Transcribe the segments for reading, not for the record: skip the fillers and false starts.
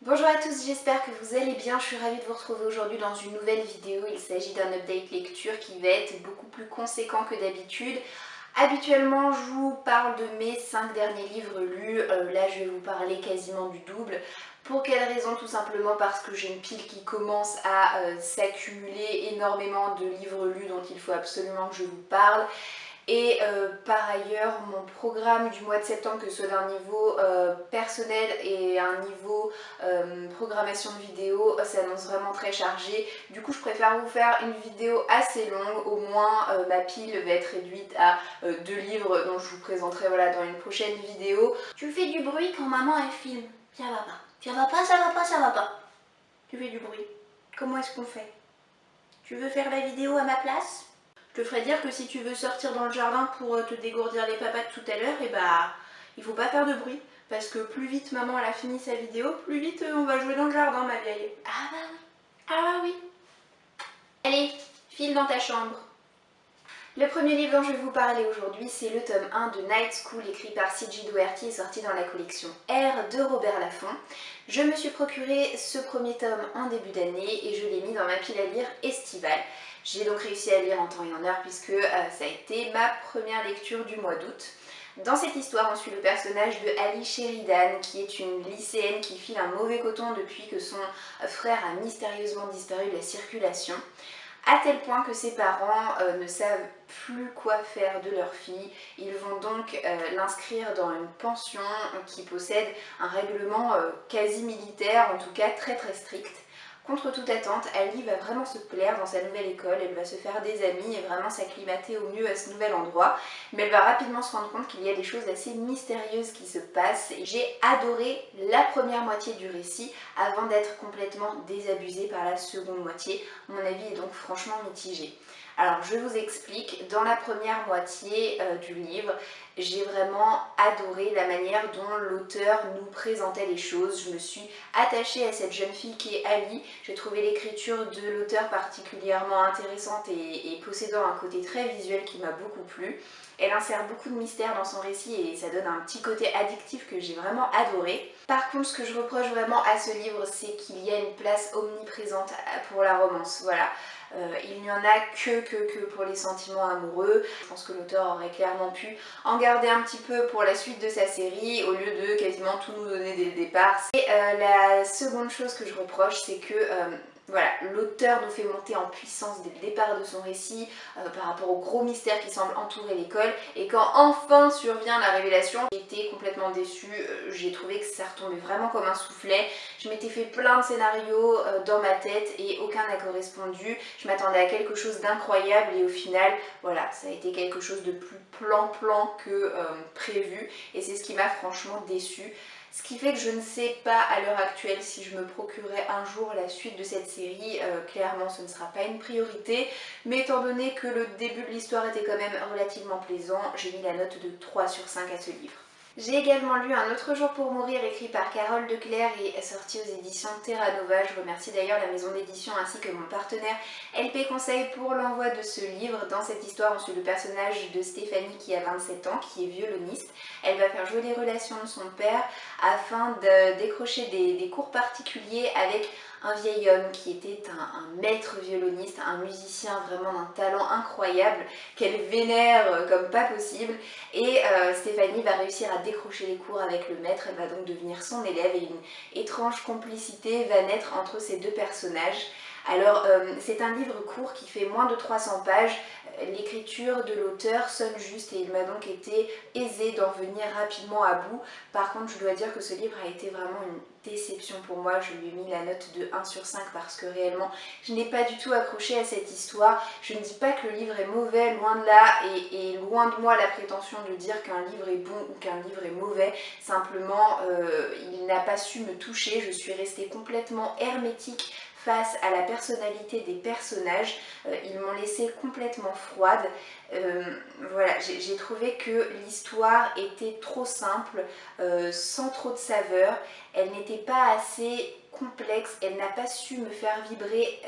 Bonjour à tous, j'espère que vous allez bien. Je suis ravie de vous retrouver aujourd'hui dans une nouvelle vidéo. Il s'agit d'un update lecture qui va être beaucoup plus conséquent que d'habitude. Habituellement, je vous parle de mes 5 derniers livres lus. Là, je vais vous parler quasiment du double. Pour quelle raison? Tout simplement parce que j'ai une pile qui commence à s'accumuler, énormément de livres lus dont il faut absolument que je vous parle. Et par ailleurs, mon programme du mois de septembre, que ce soit d'un niveau personnel et un niveau programmation de vidéo, s'annonce vraiment très chargé. Du coup, je préfère vous faire une vidéo assez longue. Au moins, ma pile va être réduite à 2 livres dont je vous présenterai voilà, dans une prochaine vidéo. Tu fais du bruit quand maman elle filme. Ça va pas. Ça va pas, ça va pas, ça va pas. Tu fais du bruit. Comment est-ce qu'on fait? Tu veux faire la vidéo à ma place? Je te ferais dire que si tu veux sortir dans le jardin pour te dégourdir les papates tout à l'heure, et bah il faut pas faire de bruit. Parce que plus vite maman elle a fini sa vidéo, plus vite on va jouer dans le jardin ma vieille. Ah bah oui, ah bah oui. Allez, file dans ta chambre. Le premier livre dont je vais vous parler aujourd'hui, c'est le tome 1 de Night School, écrit par C.J. Doherty et sorti dans la collection R de Robert Laffont. Je me suis procuré ce premier tome en début d'année et je l'ai mis dans ma pile à lire estivale. J'ai donc réussi à lire en temps et en heure puisque ça a été ma première lecture du mois d'août. Dans cette histoire, on suit le personnage de Ali Sheridan, qui est une lycéenne qui file un mauvais coton depuis que son frère a mystérieusement disparu de la circulation, à tel point que ses parents ne savent plus quoi faire de leur fille. Ils vont donc l'inscrire dans une pension qui possède un règlement quasi militaire, en tout cas très très strict. Contre toute attente, Ali va vraiment se plaire dans sa nouvelle école, elle va se faire des amis et vraiment s'acclimater au mieux à ce nouvel endroit. Mais elle va rapidement se rendre compte qu'il y a des choses assez mystérieuses qui se passent. J'ai adoré la première moitié du récit avant d'être complètement désabusée par la seconde moitié. Mon avis est donc franchement mitigé. Alors je vous explique, dans la première moitié du livre, j'ai vraiment adoré la manière dont l'auteur nous présentait les choses. Je me suis attachée à cette jeune fille qui est Ali. J'ai trouvé l'écriture de l'auteur particulièrement intéressante et possédant un côté très visuel qui m'a beaucoup plu. Elle insère beaucoup de mystère dans son récit et ça donne un petit côté addictif que j'ai vraiment adoré. Par contre, ce que je reproche vraiment à ce livre, c'est qu'il y a une place omniprésente pour la romance. Voilà. Il n'y en a que pour les sentiments amoureux. Je pense que l'auteur aurait clairement pu en garder un petit peu pour la suite de sa série au lieu de quasiment tout nous donner dès le départ. Et la seconde chose que je reproche, c'est que voilà, l'auteur nous fait monter en puissance dès le départ de son récit par rapport au gros mystère qui semble entourer l'école, et quand enfin survient la révélation, j'ai été complètement déçue. J'ai trouvé que ça retombait vraiment comme un soufflet. Je m'étais fait plein de scénarios dans ma tête et aucun n'a correspondu. Je m'attendais à quelque chose d'incroyable et au final, voilà, ça a été quelque chose de plus plan-plan que prévu, et c'est ce qui m'a franchement déçue. Ce qui fait que je ne sais pas à l'heure actuelle si je me procurerai un jour la suite de cette série. Clairement ce ne sera pas une priorité, mais étant donné que le début de l'histoire était quand même relativement plaisant, j'ai mis la note de 3 sur 5 à ce livre. J'ai également lu Un autre jour pour mourir, écrit par Carole Leclerc et sorti aux éditions Terra Nova. Je remercie d'ailleurs la maison d'édition ainsi que mon partenaire LP Conseil pour l'envoi de ce livre. Dans cette histoire, on suit le personnage de Stéphanie qui a 27 ans, qui est violoniste. Elle va faire jouer les relations de son père afin de décrocher des cours particuliers avec un vieil homme qui était un maître violoniste, un musicien vraiment d'un talent incroyable qu'elle vénère comme pas possible. Et Stéphanie va réussir à décrocher les cours avec le maître, elle va donc devenir son élève et une étrange complicité va naître entre ces deux personnages. Alors c'est un livre court qui fait moins de 300 pages, l'écriture de l'auteur sonne juste et il m'a donc été aisé d'en venir rapidement à bout. Par contre je dois dire que ce livre a été vraiment une déception pour moi, je lui ai mis la note de 1 sur 5 parce que réellement je n'ai pas du tout accroché à cette histoire. Je ne dis pas que le livre est mauvais, loin de là, et loin de moi la prétention de dire qu'un livre est bon ou qu'un livre est mauvais, simplement il n'a pas su me toucher, je suis restée complètement hermétique face à la personnalité des personnages, ils m'ont laissée complètement froide. Voilà, j'ai trouvé que l'histoire était trop simple, sans trop de saveur, elle n'était pas assez complexe, elle n'a pas su me faire vibrer,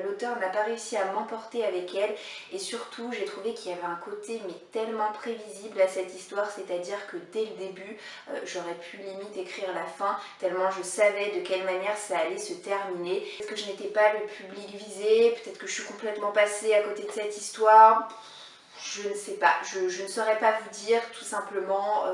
l'auteur n'a pas réussi à m'emporter avec elle et surtout j'ai trouvé qu'il y avait un côté mais tellement prévisible à cette histoire, c'est-à-dire que dès le début j'aurais pu limite écrire la fin tellement je savais de quelle manière ça allait se terminer. Peut-être que je n'étais pas le public visé, peut-être que je suis complètement passée à côté de cette histoire, je ne sais pas, je ne saurais pas vous dire, tout simplement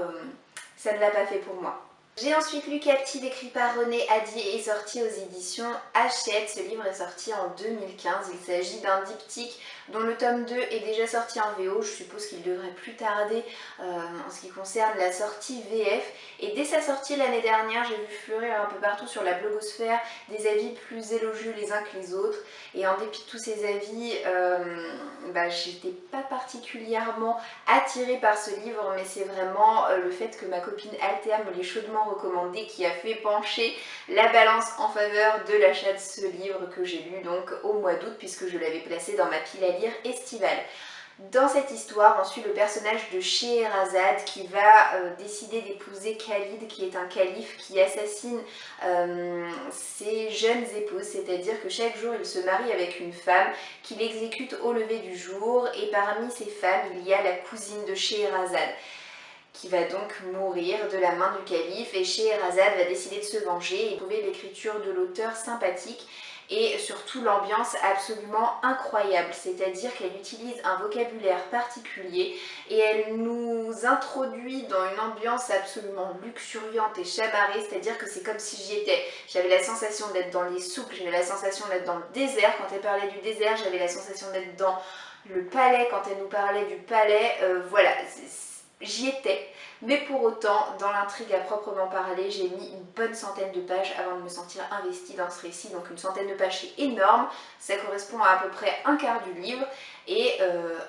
ça ne l'a pas fait pour moi. J'ai ensuite lu Captive, écrit par René Hadi et sorti aux éditions Hachette. Ce livre est sorti en 2015. Il s'agit d'un diptyque dont le tome 2 est déjà sorti en VO. Je suppose qu'il devrait plus tarder en ce qui concerne la sortie VF. Et dès sa sortie l'année dernière, j'ai vu fleurir un peu partout sur la blogosphère des avis plus élogieux les uns que les autres. Et en dépit de tous ces avis, j'étais pas particulièrement attirée par ce livre, mais c'est vraiment le fait que ma copine Althea me l'ait chaudement recommandé qui a fait pencher la balance en faveur de l'achat de ce livre que j'ai lu donc au mois d'août puisque je l'avais placé dans ma pile à lire estivale. Dans cette histoire, on suit le personnage de Scheherazade qui va décider d'épouser Khalid, qui est un calife qui assassine ses jeunes épouses, c'est-à-dire que chaque jour il se marie avec une femme qu'il exécute au lever du jour, et parmi ces femmes il y a la cousine de Scheherazade qui va donc mourir de la main du calife, et Scheherazade va décider de se venger et trouver l'écriture de l'auteur sympathique et surtout l'ambiance absolument incroyable, c'est-à-dire qu'elle utilise un vocabulaire particulier et elle nous introduit dans une ambiance absolument luxuriante et chamarrée, c'est-à-dire que c'est comme si j'y étais. J'avais la sensation d'être dans les souks, j'avais la sensation d'être dans le désert. Quand elle parlait du désert, j'avais la sensation d'être dans le palais quand elle nous parlait du palais. Voilà, j'y étais. Mais pour autant, dans l'intrigue à proprement parler, j'ai mis une bonne centaine de pages avant de me sentir investie dans ce récit. Donc une centaine de pages, c'est énorme, ça correspond à peu près un quart du livre. Et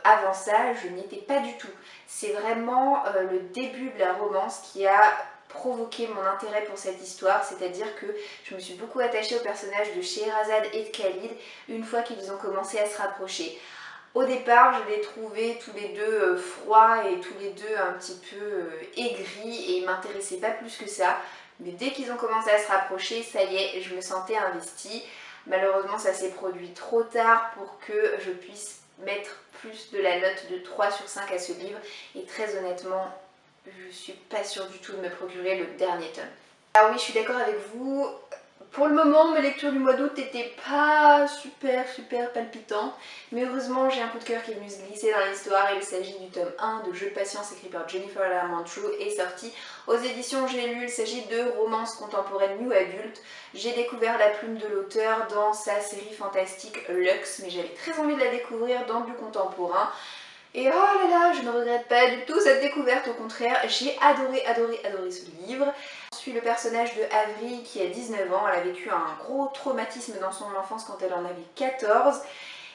avant ça, je n'y étais pas du tout. C'est vraiment le début de la romance qui a provoqué mon intérêt pour cette histoire, c'est-à-dire que je me suis beaucoup attachée aux personnages de Scheherazade et de Khalid une fois qu'ils ont commencé à se rapprocher. Au départ, je les trouvais tous les deux froids et tous les deux un petit peu aigris et ils m'intéressaient pas plus que ça. Mais dès qu'ils ont commencé à se rapprocher, ça y est, je me sentais investie. Malheureusement, ça s'est produit trop tard pour que je puisse mettre plus de la note de 3 sur 5 à ce livre. Et très honnêtement, je suis pas sûre du tout de me procurer le dernier tome. Ah oui, je suis d'accord avec vous. Pour le moment, mes lectures du mois d'août n'étaient pas super palpitantes, mais heureusement j'ai un coup de cœur qui est venu se glisser dans l'histoire. Il s'agit du tome 1 de Jeu de patience écrit par Jennifer Lamarmontrou et sorti aux éditions J'ai lu. Il s'agit de romance contemporaine new adulte. J'ai découvert la plume de l'auteur dans sa série fantastique Lux, mais j'avais très envie de la découvrir dans du contemporain. Et oh là là, je ne regrette pas du tout cette découverte, au contraire, j'ai adoré ce livre. Je suis le personnage de Avery qui a 19 ans, elle a vécu un gros traumatisme dans son enfance quand elle en avait 14.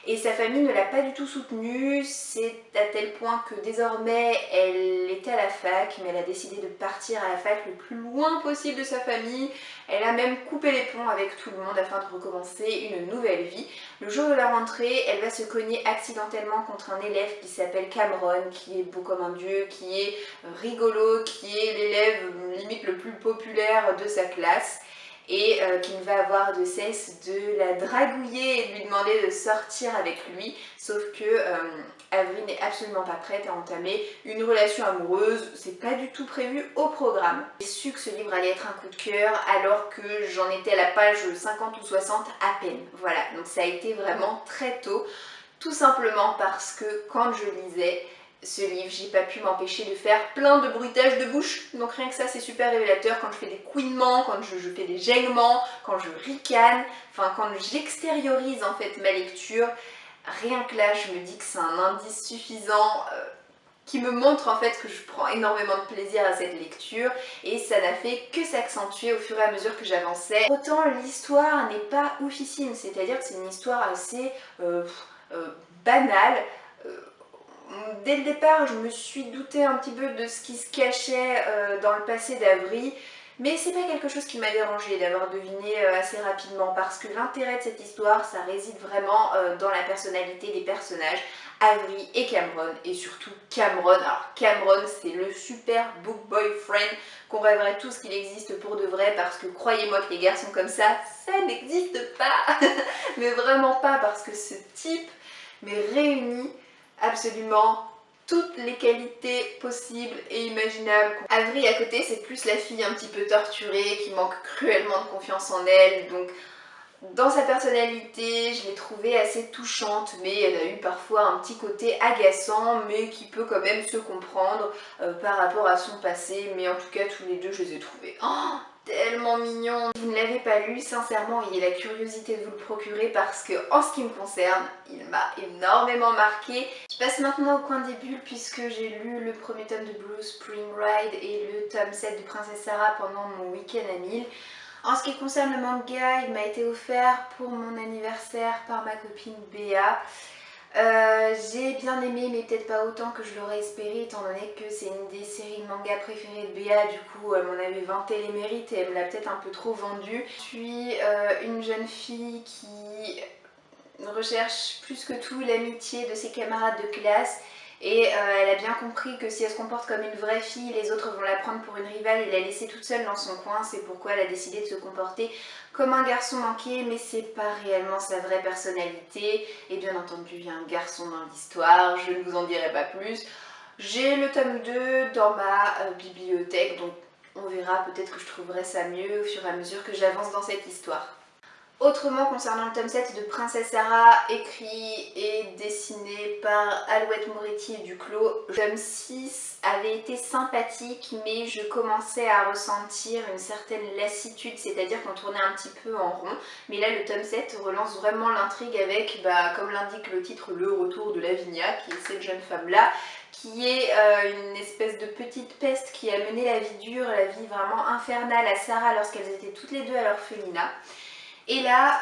Et sa famille ne l'a pas du tout soutenue, c'est à tel point que désormais elle était à la fac, mais elle a décidé de partir à la fac le plus loin possible de sa famille. Elle a même coupé les ponts avec tout le monde afin de recommencer une nouvelle vie. Le jour de la rentrée, elle va se cogner accidentellement contre un élève qui s'appelle Cameron, qui est beau comme un dieu, qui est rigolo, qui est l'élève limite le plus populaire de sa classe, et qui ne va avoir de cesse de la dragouiller et de lui demander de sortir avec lui, sauf que Avery n'est absolument pas prête à entamer une relation amoureuse, c'est pas du tout prévu au programme. J'ai su que ce livre allait être un coup de cœur alors que j'en étais à la page 50 ou 60 à peine, voilà, donc ça a été vraiment très tôt, tout simplement parce que quand je lisais ce livre, j'ai pas pu m'empêcher de faire plein de bruitages de bouche, donc rien que ça c'est super révélateur. Quand je fais des couinements, quand je fais des gèglements, quand je ricane, enfin quand j'extériorise en fait ma lecture, rien que là je me dis que c'est un indice suffisant qui me montre en fait que je prends énormément de plaisir à cette lecture, et ça n'a fait que s'accentuer au fur et à mesure que j'avançais. Autant l'histoire n'est pas oufissime, c'est-à-dire que c'est une histoire assez banale. Dès le départ, je me suis doutée un petit peu de ce qui se cachait dans le passé d'Avery, Mais c'est pas quelque chose qui m'a dérangé d'avoir deviné assez rapidement, parce que l'intérêt de cette histoire, ça réside vraiment dans la personnalité des personnages, Avery et Cameron, et surtout Cameron. Alors Cameron, c'est le super book boyfriend qu'on rêverait tous qu'il existe pour de vrai, parce que croyez-moi que les garçons comme ça n'existe pas. Mais vraiment pas, parce que ce type réunit absolument toutes les qualités possibles et imaginables. Avery à côté, c'est plus la fille un petit peu torturée qui manque cruellement de confiance en elle, donc dans sa personnalité, je l'ai trouvée assez touchante, mais elle a eu parfois un petit côté agaçant, mais qui peut quand même se comprendre par rapport à son passé. Mais en tout cas, tous les deux, je les ai trouvés tellement mignons. Si vous ne l'avez pas lu, sincèrement, ayez la curiosité de vous le procurer, parce que en ce qui me concerne, il m'a énormément marqué. Je passe maintenant au coin des bulles, puisque j'ai lu le premier tome de Blue Spring Ride et le tome 7 de Princesse Sarah pendant mon week-end à Lille. En ce qui concerne le manga, il m'a été offert pour mon anniversaire par ma copine Béa. J'ai bien aimé, mais peut-être pas autant que je l'aurais espéré, étant donné que c'est une des séries de manga préférées de Béa. Du coup, elle m'en avait vanté les mérites et elle me l'a peut-être un peu trop vendu. Je suis une jeune fille qui recherche plus que tout l'amitié de ses camarades de classe. Et elle a bien compris que si elle se comporte comme une vraie fille, les autres vont la prendre pour une rivale et la laisser toute seule dans son coin. C'est pourquoi elle a décidé de se comporter comme un garçon manqué, mais c'est pas réellement sa vraie personnalité. Et bien entendu, il y a un garçon dans l'histoire, je ne vous en dirai pas plus. J'ai le tome 2 dans ma bibliothèque, donc on verra, peut-être que je trouverai ça mieux au fur et à mesure que j'avance dans cette histoire. Autrement, concernant le tome 7 de Princesse Sarah, écrit et dessiné par Alouette Moretti et Duclos, le tome 6 avait été sympathique, mais je commençais à ressentir une certaine lassitude, c'est-à-dire qu'on tournait un petit peu en rond. Mais là, le tome 7 relance vraiment l'intrigue avec, comme l'indique le titre, le retour de Lavinia, qui est cette jeune femme-là, qui est une espèce de petite peste qui a mené la vie dure, la vie vraiment infernale à Sarah lorsqu'elles étaient toutes les deux à l'orphelinat. Et là,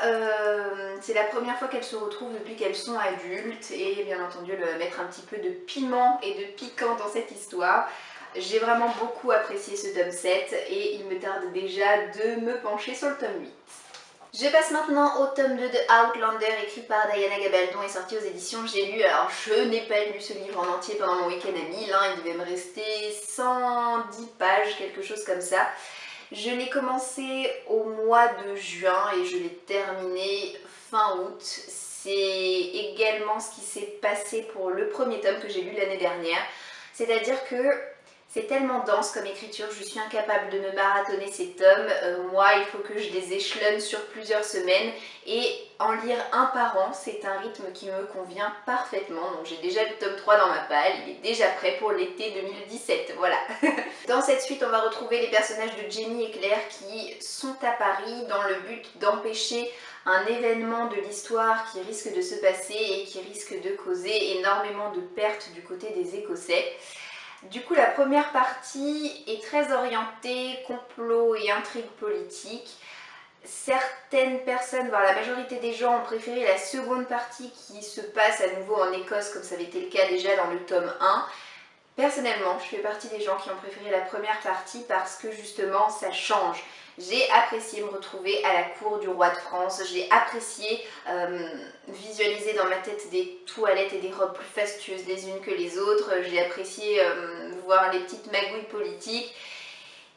c'est la première fois qu'elles se retrouvent depuis qu'elles sont adultes, et bien entendu, elle va mettre un petit peu de piment et de piquant dans cette histoire. J'ai vraiment beaucoup apprécié ce tome 7 et il me tarde déjà de me pencher sur le tome 8. Je passe maintenant au tome 2 de Outlander, écrit par Diana Gabaldon et sorti aux éditions J'ai lu. Alors je n'ai pas lu ce livre en entier pendant mon week-end à Lille, il devait me rester 110 pages, quelque chose comme ça. Je l'ai commencé au mois de juin et je l'ai terminé fin août. C'est également ce qui s'est passé pour le premier tome que j'ai lu l'année dernière. C'est-à-dire que c'est tellement dense comme écriture, je suis incapable de me marathonner ces tomes. Moi, il faut que je les échelonne sur plusieurs semaines et en lire un par an, c'est un rythme qui me convient parfaitement. Donc j'ai déjà le tome 3 dans ma palle, il est déjà prêt pour l'été 2017, voilà. Dans cette suite, on va retrouver les personnages de Jenny et Claire qui sont à Paris dans le but d'empêcher un événement de l'histoire qui risque de se passer et qui risque de causer énormément de pertes du côté des Écossais. Du coup, la première partie est très orientée complot et intrigue politique. Certaines personnes, voire la majorité des gens, ont préféré la seconde partie qui se passe à nouveau en Écosse, comme ça avait été le cas déjà dans le tome 1. Personnellement, je fais partie des gens qui ont préféré la première partie parce que justement ça change. J'ai apprécié me retrouver à la cour du roi de France, j'ai apprécié visualiser dans ma tête des toilettes et des robes plus fastueuses les unes que les autres, j'ai apprécié voir les petites magouilles politiques.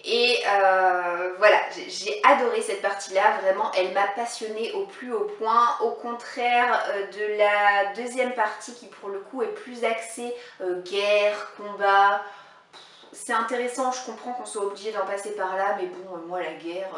Et voilà, j'ai adoré cette partie-là, vraiment, elle m'a passionnée au plus haut point, au contraire de la deuxième partie qui pour le coup est plus axée guerre, combat. C'est intéressant, je comprends qu'on soit obligé d'en passer par là, mais bon, moi la guerre,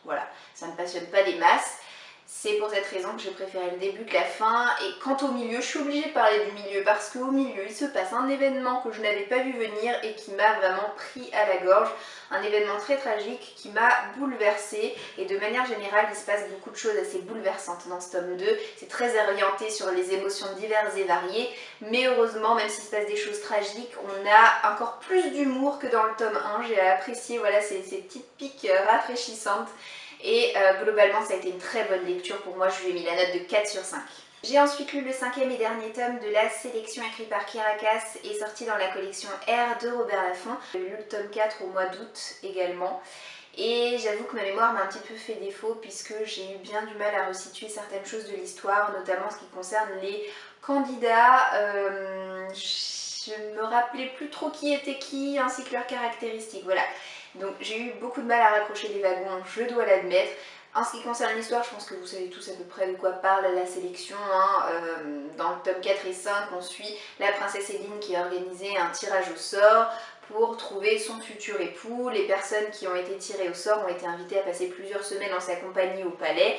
voilà, ça ne me passionne pas des masses. C'est pour cette raison que j'ai préféré le début que la fin. Et quant au milieu, je suis obligée de parler du milieu parce qu'au milieu, il se passe un événement que je n'avais pas vu venir et qui m'a vraiment pris à la gorge. Un événement très tragique qui m'a bouleversée. Et de manière générale, il se passe beaucoup de choses assez bouleversantes dans ce tome 2. C'est très orienté sur les émotions diverses et variées. Mais heureusement, même s'il se passe des choses tragiques, on a encore plus d'humour que dans le tome 1. J'ai apprécié voilà, ces petites piques rafraîchissantes. Et globalement, ça a été une très bonne lecture pour moi, je lui ai mis la note de 4 sur 5. J'ai ensuite lu le 5e et dernier tome de la sélection écrite par Kirakas et sorti dans la collection R de Robert Laffont. J'ai lu le tome 4 au mois d'août également. et j'avoue que ma mémoire m'a un petit peu fait défaut puisque j'ai eu bien du mal à resituer certaines choses de l'histoire, notamment en ce qui concerne les candidats. Je me rappelais plus trop qui était qui ainsi que leurs caractéristiques, voilà. Donc j'ai eu beaucoup de mal à raccrocher les wagons, je dois l'admettre. En ce qui concerne l'histoire, je pense que vous savez tous à peu près de quoi parle la sélection. Dans le tome 4 et 5, on suit la princesse Éline qui a organisé un tirage au sort pour trouver son futur époux. Les personnes qui ont été tirées au sort ont été invitées à passer plusieurs semaines en sa compagnie au palais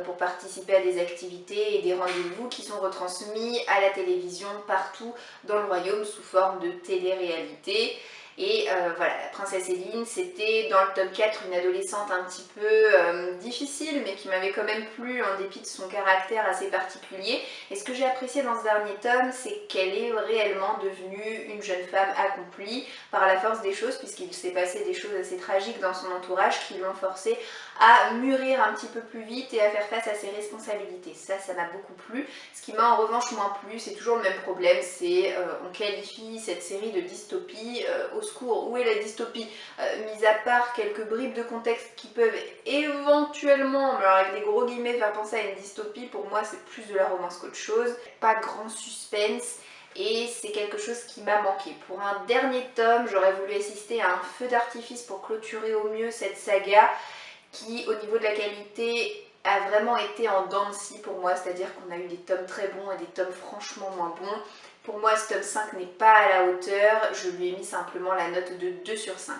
pour participer à des activités et des rendez-vous qui sont retransmis à la télévision partout dans le royaume sous forme de télé-réalité. Et voilà, la princesse Éline, c'était dans le tome 4 une adolescente un petit peu difficile, mais qui m'avait quand même plu en dépit de son caractère assez particulier. Et ce que j'ai apprécié dans ce dernier tome, c'est qu'elle est réellement devenue une jeune femme accomplie par la force des choses, puisqu'il s'est passé des choses assez tragiques dans son entourage qui l'ont forcée à mûrir un petit peu plus vite et à faire face à ses responsabilités. Ça m'a beaucoup plu. Ce qui m'a en revanche moins plu, c'est toujours le même problème, c'est on qualifie cette série de dystopie. Au secours, où est la dystopie? Mis à part quelques bribes de contexte qui peuvent éventuellement, mais alors avec des gros guillemets, faire penser à une dystopie, pour moi c'est plus de la romance qu'autre chose. Pas grand suspense. Et c'est quelque chose qui m'a manqué. Pour un dernier tome, j'aurais voulu assister à un feu d'artifice pour clôturer au mieux cette saga qui, au niveau de la qualité, a vraiment été en dents de scie pour moi, c'est-à-dire qu'on a eu des tomes très bons et des tomes franchement moins bons. Pour moi, ce tome 5 n'est pas à la hauteur, je lui ai mis simplement la note de 2 sur 5.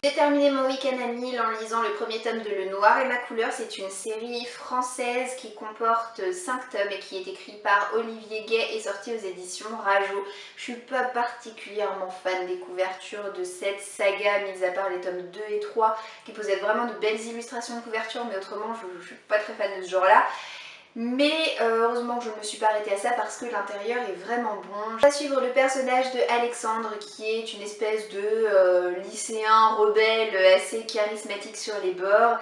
J'ai terminé mon week-end à Nîmes en lisant le premier tome de Le Noir et ma couleur. C'est une série française qui comporte 5 tomes et qui est écrite par Olivier Gay et sortie aux éditions Rajo. Je suis pas particulièrement fan des couvertures de cette saga, mis à part les tomes 2 et 3 qui possèdent vraiment de belles illustrations de couverture, mais autrement je suis pas très fan de ce genre-là. Mais heureusement que je ne me suis pas arrêtée à ça parce que l'intérieur est vraiment bon. Je vais suivre le personnage de Alexandre qui est une espèce de lycéen rebelle assez charismatique sur les bords.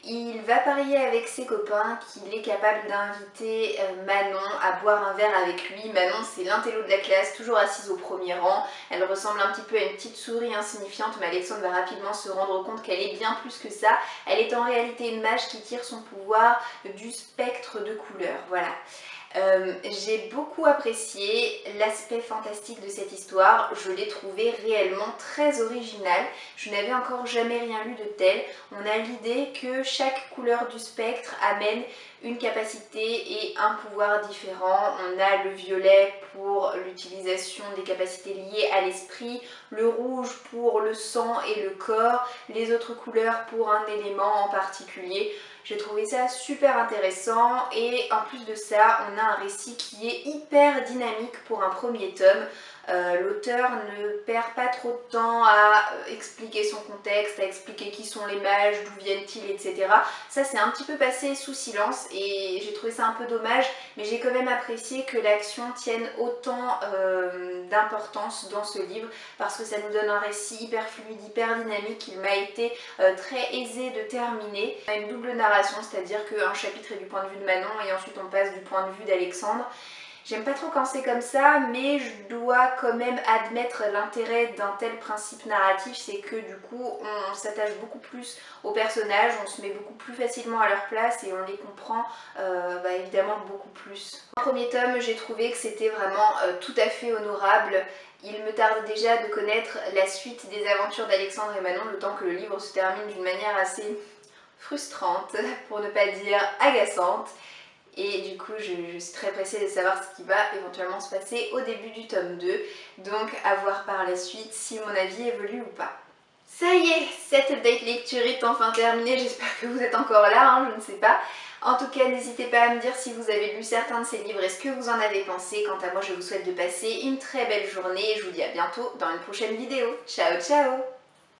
Il va parier avec ses copains qu'il est capable d'inviter Manon à boire un verre avec lui. Manon, c'est l'intello de la classe, toujours assise au premier rang. Elle ressemble un petit peu à une petite souris insignifiante, mais Alexandre va rapidement se rendre compte qu'elle est bien plus que ça. Elle est en réalité une mage qui tire son pouvoir du spectre de couleurs. Voilà. J'ai beaucoup apprécié l'aspect fantastique de cette histoire, je l'ai trouvé réellement très original, je n'avais encore jamais rien lu de tel. On a l'idée que chaque couleur du spectre amène une capacité et un pouvoir différent. On a le violet pour l'utilisation des capacités liées à l'esprit, le rouge pour le sang et le corps, les autres couleurs pour un élément en particulier. J'ai trouvé ça super intéressant et en plus de ça, on a un récit qui est hyper dynamique pour un premier tome. L'auteur ne perd pas trop de temps à expliquer son contexte, à expliquer qui sont les mages, d'où viennent-ils, etc. Ça c'est un petit peu passé sous silence et j'ai trouvé ça un peu dommage, mais j'ai quand même apprécié que l'action tienne autant d'importance dans ce livre parce que ça nous donne un récit hyper fluide, hyper dynamique, qu'il m'a été très aisé de terminer. On a une double narration, c'est-à-dire qu'un chapitre est du point de vue de Manon et ensuite on passe du point de vue d'Alexandre. J'aime pas trop quand c'est comme ça, mais je dois quand même admettre l'intérêt d'un tel principe narratif, c'est que du coup on s'attache beaucoup plus aux personnages, on se met beaucoup plus facilement à leur place et on les comprend évidemment beaucoup plus. Au premier tome, j'ai trouvé que c'était vraiment tout à fait honorable. Il me tarde déjà de connaître la suite des aventures d'Alexandre et Manon, d'autant que le livre se termine d'une manière assez frustrante, pour ne pas dire agaçante. Et du coup, je suis très pressée de savoir ce qui va éventuellement se passer au début du tome 2. Donc, à voir par la suite si mon avis évolue ou pas. Ça y est, cette update lecture est enfin terminée. J'espère que vous êtes encore là, hein, je ne sais pas. En tout cas, n'hésitez pas à me dire si vous avez lu certains de ces livres et ce que vous en avez pensé. Quant à moi, je vous souhaite de passer une très belle journée et je vous dis à bientôt dans une prochaine vidéo. Ciao, ciao!